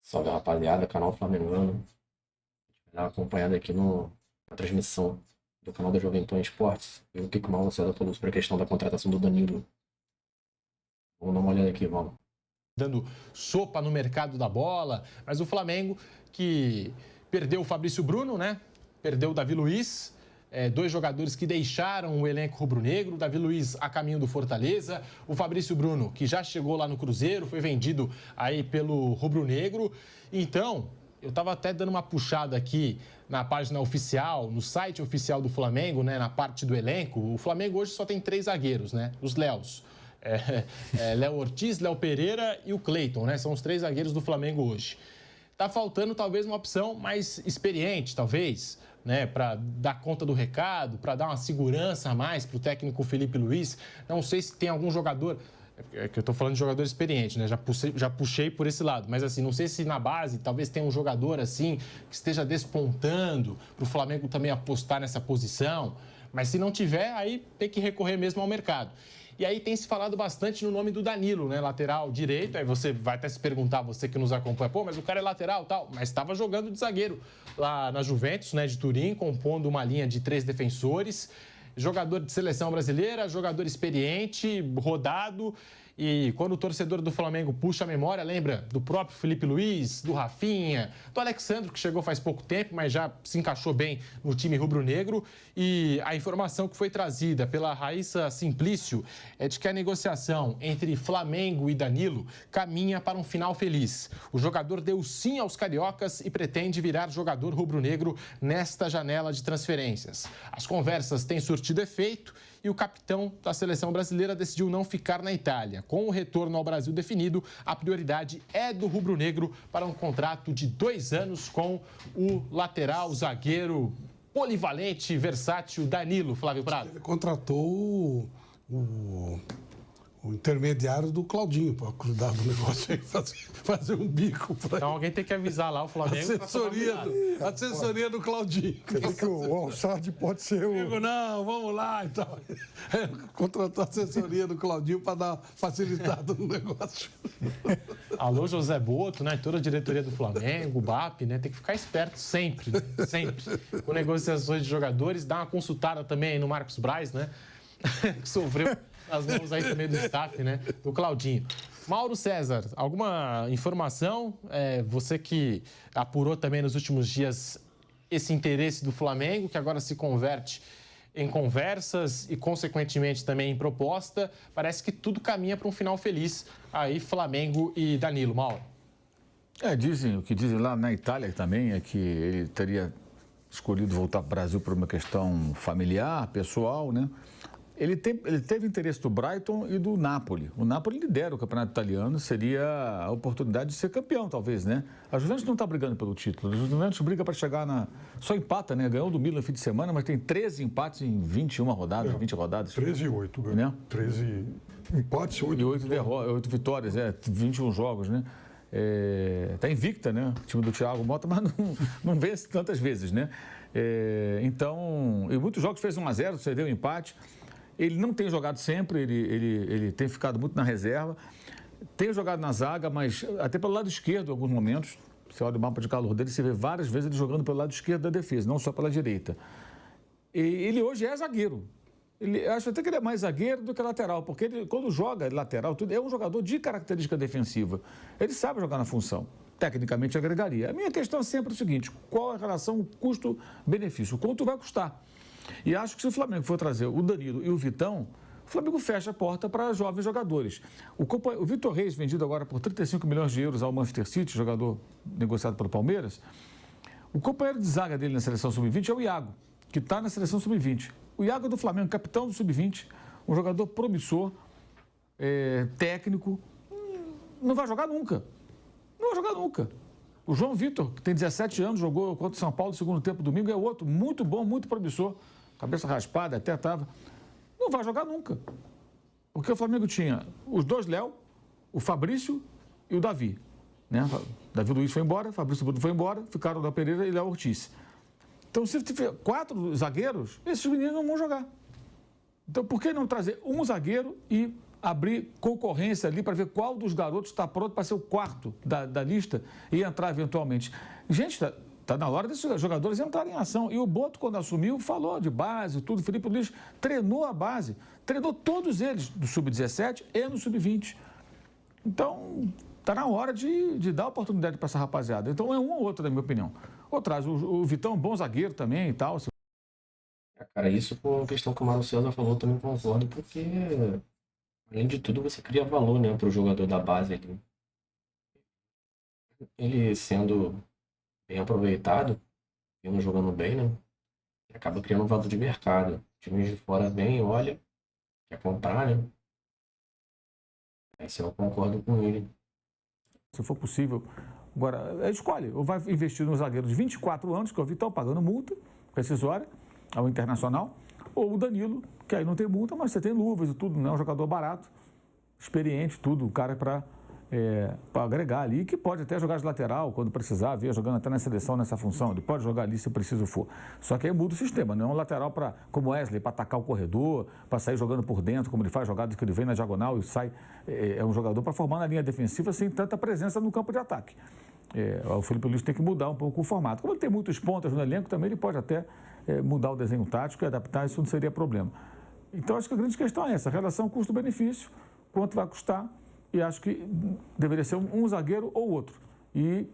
Salve, rapaziada, canal Flamengo. Dá uma acompanhada aqui na transmissão do canal da Jovem Pan Esportes. E o que o Mauro César falou sobre a questão da contratação do Danilo. Vamos dar uma olhada aqui, vamos. Dando sopa no mercado da bola, mas o Flamengo que perdeu o Fabrício Bruno, né? Perdeu o Davi Luiz, dois jogadores que deixaram o elenco rubro-negro. O Davi Luiz a caminho do Fortaleza, o Fabrício Bruno que já chegou lá no Cruzeiro, foi vendido aí pelo rubro-negro. Então, eu estava até dando uma puxada aqui na página oficial, no site oficial do Flamengo, né? Na parte do elenco. O Flamengo hoje só tem 3 zagueiros, né? Os Léos. Léo Ortiz, Léo Pereira e o Cleiton, né? São os 3 zagueiros do Flamengo hoje. Tá faltando talvez uma opção mais experiente, talvez, né? Para dar conta do recado, para dar uma segurança a mais para o técnico Felipe Luiz. Não sei se tem algum jogador... É que eu tô falando de jogador experiente, né? Já puxei por esse lado. Mas, assim, não sei se na base talvez tenha um jogador, assim, que esteja despontando para o Flamengo também apostar nessa posição. Mas se não tiver, aí tem que recorrer mesmo ao mercado. E aí tem se falado bastante no nome do Danilo, né? Lateral direito. Aí você vai até se perguntar, você que nos acompanha, pô, mas o cara é lateral e tal. Mas estava jogando de zagueiro lá na Juventus, né? De Turim, compondo uma linha de 3 defensores. Jogador de seleção brasileira, jogador experiente, rodado. E quando o torcedor do Flamengo puxa a memória, lembra do próprio Felipe Luiz, do Rafinha, do Alexandro, que chegou faz pouco tempo, mas já se encaixou bem no time rubro-negro. E a informação que foi trazida pela Raíssa Simplício é de que a negociação entre Flamengo e Danilo caminha para um final feliz. O jogador deu sim aos cariocas e pretende virar jogador rubro-negro nesta janela de transferências. As conversas têm surtido efeito e o capitão da seleção brasileira decidiu não ficar na Itália. Com o retorno ao Brasil definido, a prioridade é do rubro-negro para um contrato de 2 anos com o lateral, zagueiro, polivalente, versátil Danilo. Flávio Prado. Ele contratou o intermediário do Claudinho para cuidar do negócio aí, fazer um bico. Então alguém tem que avisar lá o Flamengo. Assessoria do Claudinho. Quer dizer que o Alçade pode ser o... Digo, não, vamos lá e tal. Contratou a assessoria do Claudinho para dar facilitada no negócio. Alô, José Boto, né? Toda a diretoria do Flamengo, o BAP, né? Tem que ficar esperto sempre, né? Sempre. Com negociações de jogadores, dá uma consultada também aí no Marcos Braz, né? Que sofreu as mãos aí também do staff, né? Do Claudinho. Mauro César, alguma informação? Você que apurou também nos últimos dias esse interesse do Flamengo, que agora se converte em conversas e, consequentemente, também em proposta. Parece que tudo caminha para um final feliz aí, Flamengo e Danilo. Mauro. O que dizem lá na Itália também é que ele teria escolhido voltar para o Brasil por uma questão familiar, pessoal, né? Ele teve interesse do Brighton e do Napoli. O Napoli lidera o campeonato italiano, seria a oportunidade de ser campeão, talvez, né? A Juventus não está brigando pelo título. A Juventus briga para chegar só empata, né? Ganhou do Milan no fim de semana, mas tem 13 empates em 21 rodadas, 20 rodadas. 13 e 8, né? 13 empates e 8 vitórias, 21 jogos, né? Está invicta, né? O time do Thiago Mota, mas não vence tantas vezes, né? Então, em muitos jogos fez 1-0, cedeu um empate. Ele não tem jogado sempre, ele tem ficado muito na reserva. Tem jogado na zaga, mas até pelo lado esquerdo em alguns momentos. Você olha o mapa de calor dele, você vê várias vezes ele jogando pelo lado esquerdo da defesa, não só pela direita. E ele hoje é zagueiro. Acho até que ele é mais zagueiro do que lateral, porque ele, quando joga lateral, é um jogador de característica defensiva. Ele sabe jogar na função. Tecnicamente agregaria. A minha questão é sempre o seguinte: qual a relação custo-benefício? Quanto vai custar? E acho que se o Flamengo for trazer o Danilo e o Vitão, o Flamengo fecha a porta para jovens jogadores. O Vitor Reis, vendido agora por 35 milhões de euros ao Manchester City, jogador negociado pelo Palmeiras, o companheiro de zaga dele na seleção sub-20 é o Iago, que está na seleção sub-20. O Iago é do Flamengo, capitão do sub-20, um jogador promissor, técnico, não vai jogar nunca. Não vai jogar nunca. O João Vitor, que tem 17 anos, jogou contra o São Paulo no segundo tempo domingo, é outro muito bom, muito promissor. Cabeça raspada, até estava. Não vai jogar nunca. Porque o Flamengo tinha os 2 Léo, o Fabrício e o Davi. Né? Davi Luiz foi embora, Fabrício Bruno foi embora, ficaram o Léo Pereira e Léo Ortiz. Então, se tiver 4 zagueiros, esses meninos não vão jogar. Então, por que não trazer um zagueiro e abrir concorrência ali para ver qual dos garotos está pronto para ser o quarto da lista e entrar eventualmente. Gente, está na hora desses jogadores entrarem em ação. E o Boto, quando assumiu, falou de base, tudo. O Felipe Luiz treinou a base, treinou todos eles do Sub-17 e no Sub-20. Então, está na hora de dar oportunidade para essa rapaziada. Então, é um ou outro, na minha opinião. Ou traz o Vitão, bom zagueiro também e tal. Cara, isso com a questão que o Mário César falou, eu também concordo, porque, além de tudo, você cria valor, né, para o jogador da base ali. Ele sendo bem aproveitado, ele jogando bem, né, acaba criando um valor de mercado. Times de fora bem, olha, quer comprar, né. Aí eu concordo com ele. Se for possível. Agora, escolhe, ou vai investir no zagueiro de 24 anos, que é o Vitão, pagando multa rescisória ao Internacional, ou o Danilo, que aí não tem multa, mas você tem luvas e tudo, não é um jogador barato, experiente, tudo, o cara para agregar ali, que pode até jogar de lateral quando precisar, via jogando até na seleção nessa função, ele pode jogar ali se preciso for. Só que aí muda o sistema, não é um lateral como Wesley, para atacar o corredor, para sair jogando por dentro, como ele faz jogadas que ele vem na diagonal e sai, é um jogador para formar na linha defensiva sem tanta presença no campo de ataque. O Felipe Luiz tem que mudar um pouco o formato. Como ele tem muitos pontas no elenco, também ele pode até mudar o desenho tático e adaptar, isso não seria problema. Então, acho que a grande questão é essa, a relação custo-benefício, quanto vai custar, e acho que deveria ser um zagueiro ou outro. E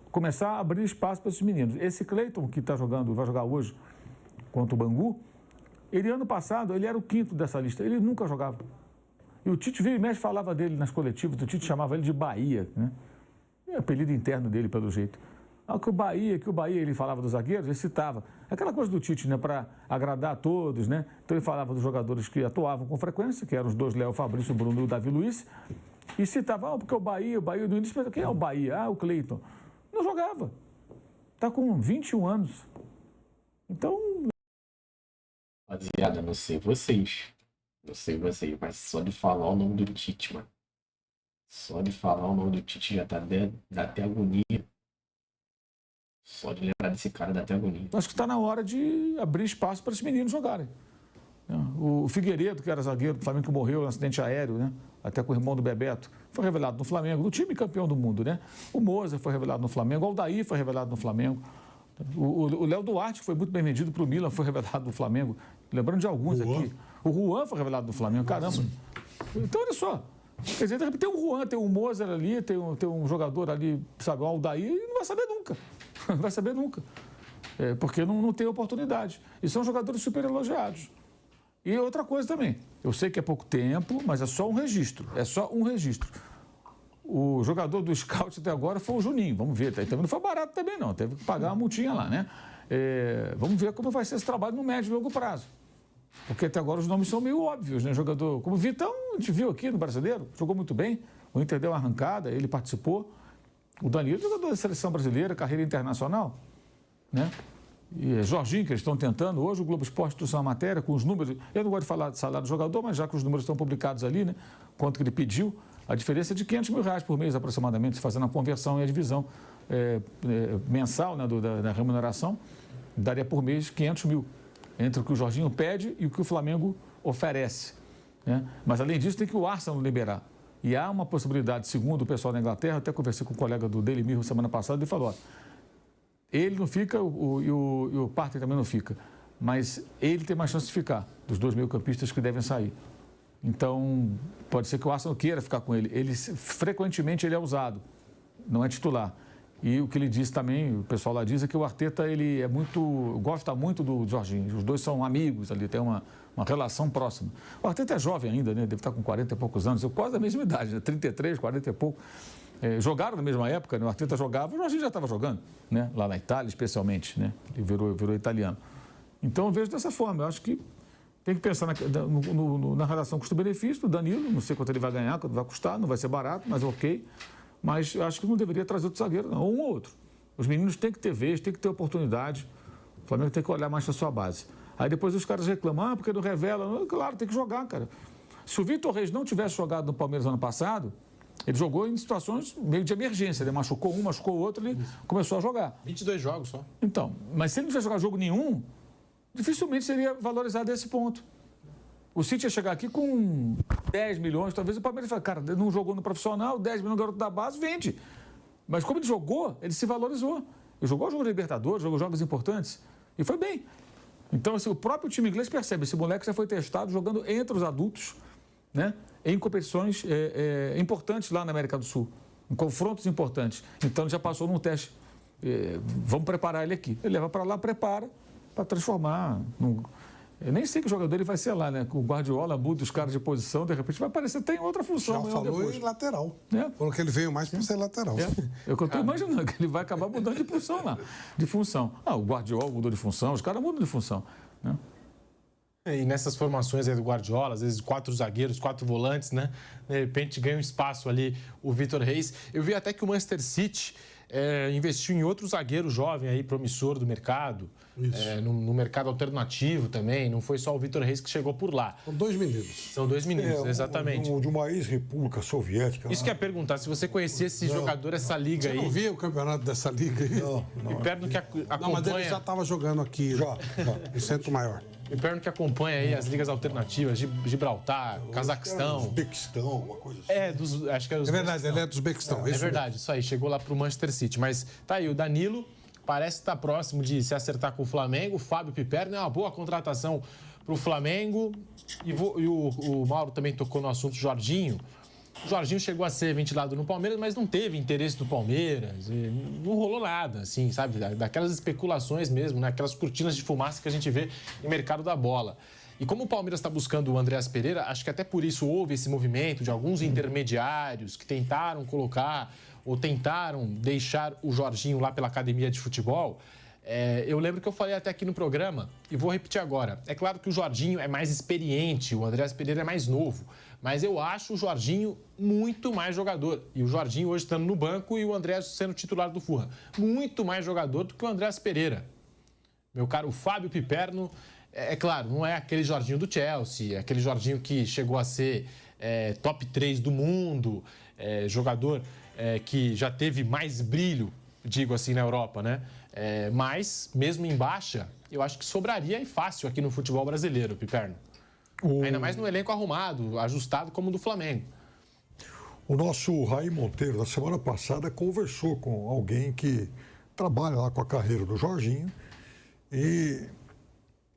começar a abrir espaço para esses meninos. Esse Cleiton, que está jogando, vai jogar hoje contra o Bangu, ele ano passado, ele era o quinto dessa lista, ele nunca jogava. E o Tite vira e mexe falava dele nas coletivas, o Tite chamava ele de Bahia, né? É o apelido interno dele, pelo jeito. Que o Bahia, ele falava dos zagueiros, ele citava. Aquela coisa do Tite, né, para agradar a todos, né? Então ele falava dos jogadores que atuavam com frequência, que eram os dois, Léo Fabrício, Bruno e o Davi Luiz, e citava, porque o Bahia no início, quem é o Bahia? O Cleiton. Não jogava. Está com 21 anos. Então... Rapaziada, não sei vocês, mas só de falar o nome do Tite, mano. Só de falar o nome do Tite já dá até agonia. Só de lembrar desse cara dá até agonia. Acho que está na hora de abrir espaço para esses meninos jogarem. O Figueiredo, que era zagueiro do Flamengo, que morreu em um acidente aéreo, né? Até com o irmão do Bebeto, foi revelado no Flamengo, do time campeão do mundo, né? O Moza foi revelado no Flamengo, o Aldair foi revelado no Flamengo. O Léo Duarte, que foi muito bem vendido para o Milan, foi revelado no Flamengo. Lembrando de alguns aqui. O Juan foi revelado no Flamengo, caramba. Então, olha só. Quer dizer, tem um Juan, tem um Mozart ali, tem um jogador ali, sabe, o Aldair, e não vai saber nunca. Não vai saber nunca. Porque não tem oportunidade. E são jogadores super elogiados. E outra coisa também, eu sei que é pouco tempo, mas é só um registro. É só um registro. O jogador do Scout até agora foi o Juninho. Vamos ver. Também não foi barato também, não. Teve que pagar uma multinha lá, né? Vamos ver como vai ser esse trabalho no médio e longo prazo. Porque até agora os nomes são meio óbvios, né? Jogador como o Vitão, a gente viu aqui no Brasileiro, jogou muito bem. O Inter deu uma arrancada, ele participou. O Danilo, jogador da seleção brasileira, carreira internacional, né? E Jorginho, que eles estão tentando. Hoje o Globo Esporte trouxe uma matéria com os números. Eu não gosto de falar de salário do jogador, mas já que os números estão publicados ali, né? Quanto que ele pediu, a diferença é de R$500 mil por mês aproximadamente, fazendo a conversão e a divisão mensal, né, da remuneração, daria por mês 500 mil, entre o que o Jorginho pede e o que o Flamengo oferece, né? Mas além disso tem que o Arsenal liberar. E há uma possibilidade, segundo o pessoal da Inglaterra, até conversei com um colega do Daily Mirror semana passada, ele falou, ele não fica e o Partey também não fica, mas ele tem mais chance de ficar, dos 2 meio-campistas que devem sair. Então, pode ser que o Arsenal queira ficar com ele. Frequentemente ele é usado, não é titular. E o que ele disse também, o pessoal lá diz, é que o Arteta ele gosta muito do Jorginho. Os dois são amigos ali, tem uma relação próxima. O Arteta é jovem ainda, né? Deve estar com 40 e poucos anos, quase da mesma idade, né? 33, 40 e pouco. Jogaram na mesma época, né? O Arteta jogava, o Jorginho já estava jogando, né? Lá na Itália, especialmente, né? Ele virou italiano. Então, eu vejo dessa forma. Eu acho que tem que pensar na relação custo-benefício do Danilo. Não sei quanto ele vai ganhar, quanto vai custar, não vai ser barato, mas ok. Mas eu acho que não deveria trazer outro zagueiro, não. Ou um ou outro. Os meninos têm que ter vez, têm que ter oportunidade. O Flamengo tem que olhar mais para a sua base. Aí depois os caras reclamam, porque não revela. Claro, tem que jogar, cara. Se o Vitor Reis não tivesse jogado no Palmeiras ano passado, ele jogou em situações meio de emergência. Ele machucou um, machucou o outro, ele começou a jogar. 22 jogos só. Então, mas se ele não tivesse jogado jogo nenhum, dificilmente seria valorizado esse ponto. O City ia chegar aqui com 10 milhões, talvez o Palmeiras fala, cara, não jogou no profissional, 10 milhões no garoto da base, vende. Mas como ele jogou, ele se valorizou. Ele jogou o jogo de Libertadores, jogou jogos importantes e foi bem. Então, assim, o próprio time inglês percebe, esse moleque já foi testado jogando entre os adultos, né, em competições importantes lá na América do Sul, em confrontos importantes. Então, ele já passou num teste. Vamos preparar ele aqui. Ele leva para lá, prepara para transformar. Eu nem sei que jogador ele vai ser lá, né? O Guardiola muda os caras de posição, de repente vai aparecer, tem outra função. Já falou depois. em lateral. É. Falou que ele veio mais para ser lateral. É o que eu estou imaginando, que ele vai acabar mudando de função lá. De função. O Guardiola mudou de função, os caras mudam de função. Né? E nessas formações aí do Guardiola, às vezes 4 zagueiros, 4 volantes, né? De repente ganha um espaço ali o Vitor Reis. Eu vi até que o Manchester City investiu em outro zagueiro jovem aí, promissor do mercado, no mercado alternativo também. Não foi só o Vitor Reis que chegou por lá. São 2 meninos. São 2 meninos, exatamente. De uma ex-república soviética. Isso que eu ia perguntar, se você conhecia esse jogador, essa liga Você aí. não via o campeonato dessa liga aí? Me pergunto que acompanha. Não, mas ele já estava jogando aqui, Já. no Centro Maior. Me pergunto que acompanha aí as ligas alternativas, Gibraltar, Cazaquistão. Uzbequistão, uma coisa assim. Acho que é É verdade, ele é do Uzbequistão. É verdade, isso aí, chegou lá pro Manchester City. Mas tá aí, o Danilo parece estar próximo de se acertar com o Flamengo. O Fábio Piperno é uma boa contratação pro Flamengo. E o Mauro também tocou no assunto Jorginho. O Jorginho chegou a ser ventilado no Palmeiras, mas não teve interesse do Palmeiras. Não rolou nada, assim, sabe? Daquelas especulações mesmo, né? Aquelas cortinas de fumaça que a gente vê em mercado da bola. E como o Palmeiras está buscando o Andreas Pereira, acho que até por isso houve esse movimento de alguns intermediários que tentaram colocar ou tentaram deixar o Jorginho lá pela academia de futebol. Eu lembro que eu falei até aqui no programa e vou repetir agora. É claro que o Jorginho é mais experiente, o Andreas Pereira é mais novo, mas eu acho o Jorginho muito mais jogador. E o Jorginho hoje estando no banco e o Andreas sendo titular do Fulham. Muito mais jogador do que o Andreas Pereira. Meu caro Fábio Piperno, é claro, não é aquele Jorginho do Chelsea, é aquele Jorginho que chegou a ser top 3 do mundo, jogador que já teve mais brilho, digo assim, na Europa, né? Mas, mesmo em baixa, eu acho que sobraria e fácil aqui no futebol brasileiro, Piperno. Ainda mais no elenco arrumado, ajustado como o do Flamengo. O nosso Raí Monteiro, na semana passada, conversou com alguém que trabalha lá com a carreira do Jorginho e,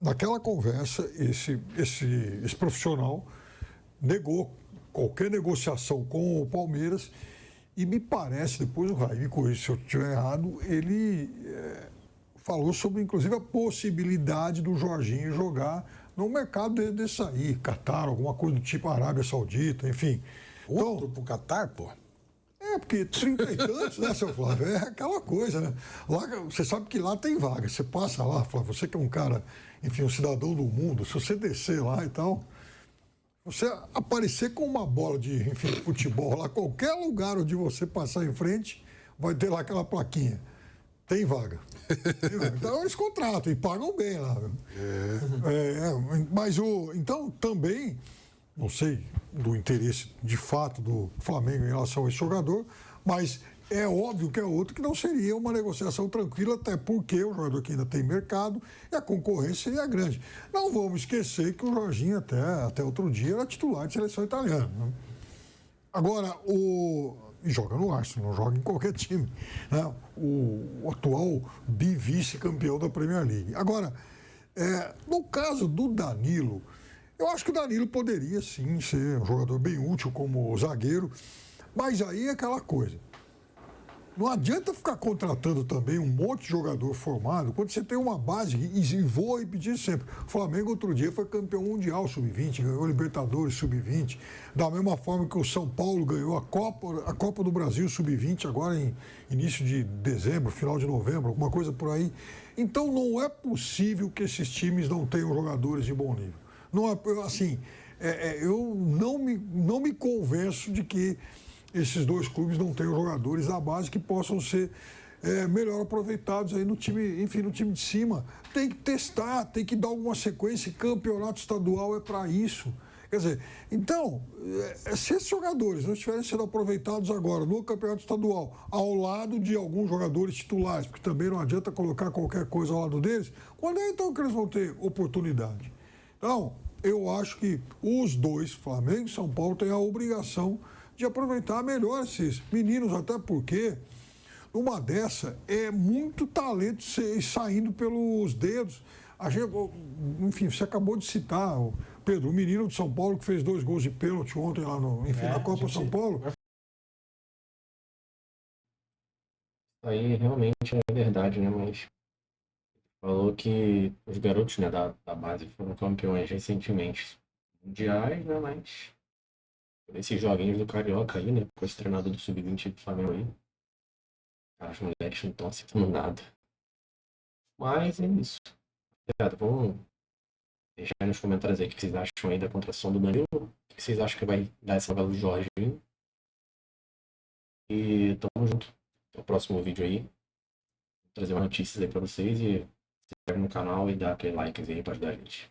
naquela conversa, esse profissional negou qualquer negociação com o Palmeiras e me parece, depois o Raí me corrija se eu estiver errado, ele falou sobre, inclusive, a possibilidade do Jorginho jogar no mercado desse aí, Catar, alguma coisa do tipo Arábia Saudita, enfim. Outro pro Catar, pô? Porque 30 e tantos, né, seu Flávio? É aquela coisa, né? Lá, você sabe que lá tem vaga. Você passa lá, Flávio, você que é um cara, enfim, um cidadão do mundo, se você descer lá e tal, você aparecer com uma bola de, enfim, futebol lá, qualquer lugar onde você passar em frente, vai ter lá aquela plaquinha. Tem vaga. Então eles contratam e pagam bem lá. Mas então também, não sei do interesse de fato do Flamengo em relação a esse jogador, mas é óbvio que é outro que não seria uma negociação tranquila, até porque o jogador que ainda tem mercado e a concorrência é grande. Não vamos esquecer que o Jorginho até outro dia era titular de seleção italiana. Né? Agora, e joga no Arsenal, não joga em qualquer time. Né? O atual vice-campeão da Premier League. Agora, no caso do Danilo, eu acho que o Danilo poderia sim ser um jogador bem útil como zagueiro, mas aí é aquela coisa. Não adianta ficar contratando também um monte de jogador formado quando você tem uma base, e vou repetir sempre, o Flamengo outro dia foi campeão mundial sub-20, ganhou Libertadores sub-20, da mesma forma que o São Paulo ganhou a Copa do Brasil sub-20 agora em início de dezembro, final de novembro, alguma coisa por aí. Então não é possível que esses times não tenham jogadores de bom nível. Não é, assim, eu não me convenço de que esses dois clubes não tenham jogadores da base que possam ser melhor aproveitados aí no time, enfim, no time de cima. Tem que testar, tem que dar alguma sequência, campeonato estadual é para isso. Quer dizer, então, se esses jogadores não estiverem sendo aproveitados agora no campeonato estadual, ao lado de alguns jogadores titulares, porque também não adianta colocar qualquer coisa ao lado deles, quando é então que eles vão ter oportunidade? Então, eu acho que os dois, Flamengo e São Paulo, têm a obrigação de aproveitar melhor esses meninos, até porque numa dessa é muito talento saindo pelos dedos. A gente, enfim, você acabou de citar, Pedro, o menino de São Paulo que fez 2 gols de pênalti ontem lá na Copa São Paulo. Aí realmente é verdade, né? Mas falou que os garotos, né, da base foram campeões recentemente mundiais, né? Mas esses joguinhos do Carioca aí, né? Com esse treinador do Sub-20 do Flamengo aí, cara, os moleques não estão acertando nada. Mas é isso. Obrigado. Vamos deixar aí nos comentários aí o que vocês acham aí da contratação do Danilo. O que vocês acham que vai dar essa vaga do Jorginho. E tamo junto. Até o próximo vídeo aí. Vou trazer mais notícias aí pra vocês e se inscreve no canal e dá aquele like aí pra ajudar a gente.